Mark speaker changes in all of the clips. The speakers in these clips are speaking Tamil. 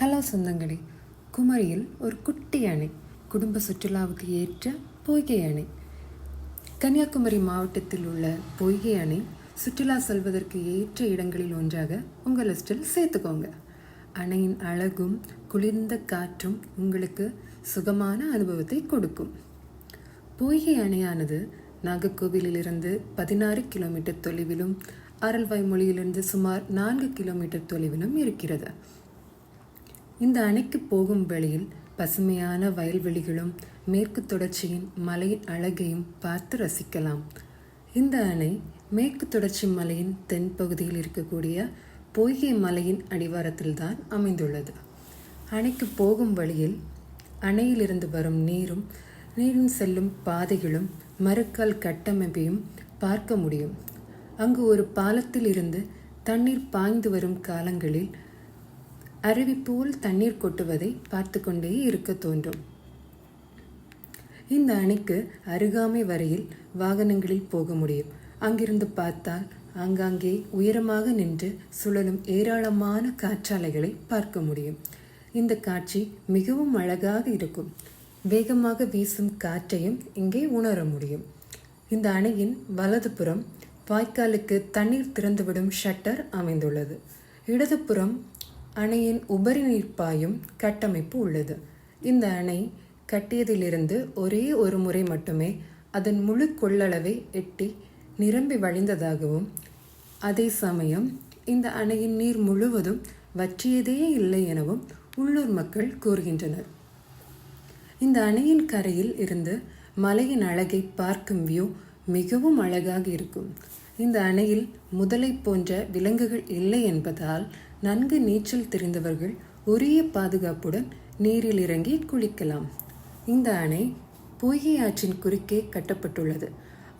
Speaker 1: ஹலோ சொந்தங்களே, குமரியில் ஒரு குட்டி அணை, குடும்ப சுற்றுலாவுக்கு ஏற்ற பொய்கை அணை. கன்னியாகுமரி மாவட்டத்தில் உள்ள பொய்கை அணை சுற்றுலா செல்வதற்கு ஏற்ற இடங்களில் ஒன்றாக உங்கள் லிஸ்டில் சேர்த்துக்கோங்க. அணையின் அழகும் குளிர்ந்த காற்றும் உங்களுக்கு சுகமான அனுபவத்தை கொடுக்கும். பொய்கை அணையானது நாகர்கோவிலிருந்து 16 கிலோமீட்டர் தொலைவிலும் அரல்வாய்மொழியிலிருந்து சுமார் 4 கிலோமீட்டர் தொலைவிலும் இருக்கிறது. இந்த அணைக்கு போகும் வழியில் பசுமையான வயல்வெளிகளும் மேற்கு தொடர்ச்சியின் மலையின் அழகையும் பார்த்து ரசிக்கலாம். இந்த அணை மேற்கு தொடர்ச்சி மலையின் தென்பகுதியில் இருக்கக்கூடிய பொய்கை மலையின் அடிவாரத்தில்தான் அமைந்துள்ளது. அணைக்கு போகும் வழியில் அணையிலிருந்து வரும் நீரின் செல்லும் பாதைகளும் மரக்கால் கட்டமைப்பையும் பார்க்க முடியும். அங்கு ஒரு பாலத்தில் இருந்து தண்ணீர் பாய்ந்து வரும் காலங்களில் அருவி போல் தண்ணீர் கொட்டுவதை பார்த்து கொண்டே இருக்க தோன்றும். இந்த அணைக்கு அருகாமை வரையில் வாகனங்களில் போக முடியும். அங்கிருந்து பார்த்தால் ஆங்காங்கே உயரமாக நின்று சுழலும் ஏராளமான காற்றாலைகளை பார்க்க முடியும். இந்த காட்சி மிகவும் அழகாக இருக்கும். வேகமாக வீசும் காற்றையும் இங்கே உணர முடியும். இந்த அணையின் வலதுபுறம் வாய்க்காலுக்கு தண்ணீர் திறந்துவிடும் ஷட்டர் அமைந்துள்ளது. இடதுபுறம் அணையின் உபரி நீர் பாயும் கட்டமைப்பு உள்ளது. இந்த அணை கட்டியதிலிருந்து ஒரே ஒரு முறை மட்டுமே அதன் முழு கொள்ளளவை எட்டி நிரம்பி வழிந்ததாகவும், அதே சமயம் இந்த அணையின் நீர் முழுவதும் வற்றியதே இல்லை எனவும் உள்ளூர் மக்கள் கூறுகின்றனர். இந்த அணையின் கரையில் இருந்து மலையின் அழகை பார்க்கும் வியூ மிகவும் அழகாக இருக்கும். இந்த அணையில் முதலை போன்ற விலங்குகள் இல்லை என்பதால் நன்கு நீச்சல் தெரிந்தவர்கள் உரிய பாதுகாப்புடன் நீரில் இறங்கி குளிக்கலாம். இந்த அணை பொய்கை ஆற்றின் குறுக்கே கட்டப்பட்டுள்ளது.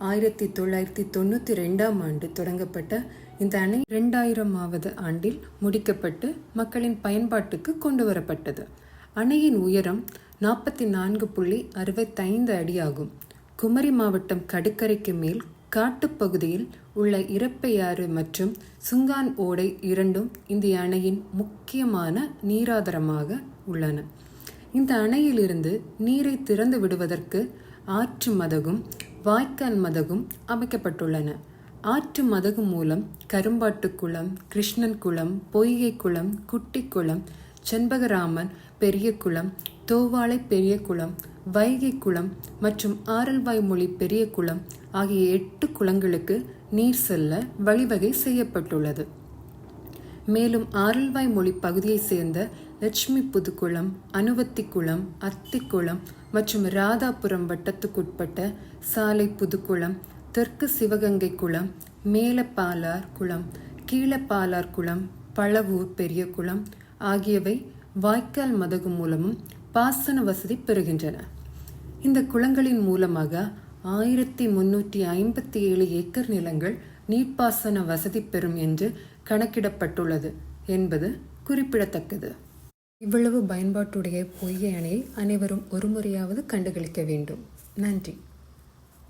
Speaker 1: 1992ஆம் ஆண்டு தொடங்கப்பட்ட இந்த அணை 2000ஆவது ஆண்டில் முடிக்கப்பட்டு மக்களின் பயன்பாட்டுக்கு கொண்டு வரப்பட்டது. அணையின் உயரம் 44.65 அடி ஆகும். குமரி மாவட்டம் கடற்கரைக்கு மேல் காட்டுப்பகுதியில் உள்ள இரப்பையாறு மற்றும் சுங்கான் ஓடை இரண்டும் இந்த அணையின் முக்கியமான நீராதாரமாக உள்ளன. இந்த அணையிலிருந்து நீரை திறந்து விடுவதற்கு ஆற்று மதகும் வாய்க்கால் மதகும் அமைக்கப்பட்டுள்ளன. ஆற்று மதகு மூலம் கரும்பாட்டு குளம், கிருஷ்ணன் குளம், பொய்கை குளம், குட்டி குளம், செண்பகராமன் பெரிய குளம், தோவாளை பெரிய குளம், வைகை குளம் மற்றும் ஆரல்வாய்மொழி பெரிய குளம் ஆகிய 8 குளங்களுக்கு நீர் செல்ல வழிவகை செய்யப்பட்டுள்ளது. மேலும் ஆரல்வாய்மொழி பகுதியை சேர்ந்த லட்சுமி புதுக்குளம், அனுவத்தி குளம், அத்திக்குளம் மற்றும் ராதாபுரம் வட்டத்துக்குட்பட்ட சாலை புதுக்குளம், தெற்கு சிவகங்கை குளம், மேலப்பாலார் குளம், கீழப்பாலார் குளம், பழவூர் பெரிய குளம் ஆகியவை வாய்க்கால் மதகு மூலமும் பாசன வசதி பெறுகின்றன. இந்த குளங்களின் மூலமாக 1357 ஏக்கர் நிலங்கள் நீர்ப்பாசன வசதி பெறும் என்று கணக்கிடப்பட்டுள்ளது என்பது குறிப்பிடத்தக்கது. இவ்வளவு பயன்பாட்டுடைய பொய்கை அணையை அனைவரும் ஒருமுறையாவது கண்டுகளிக்க வேண்டும். நன்றி.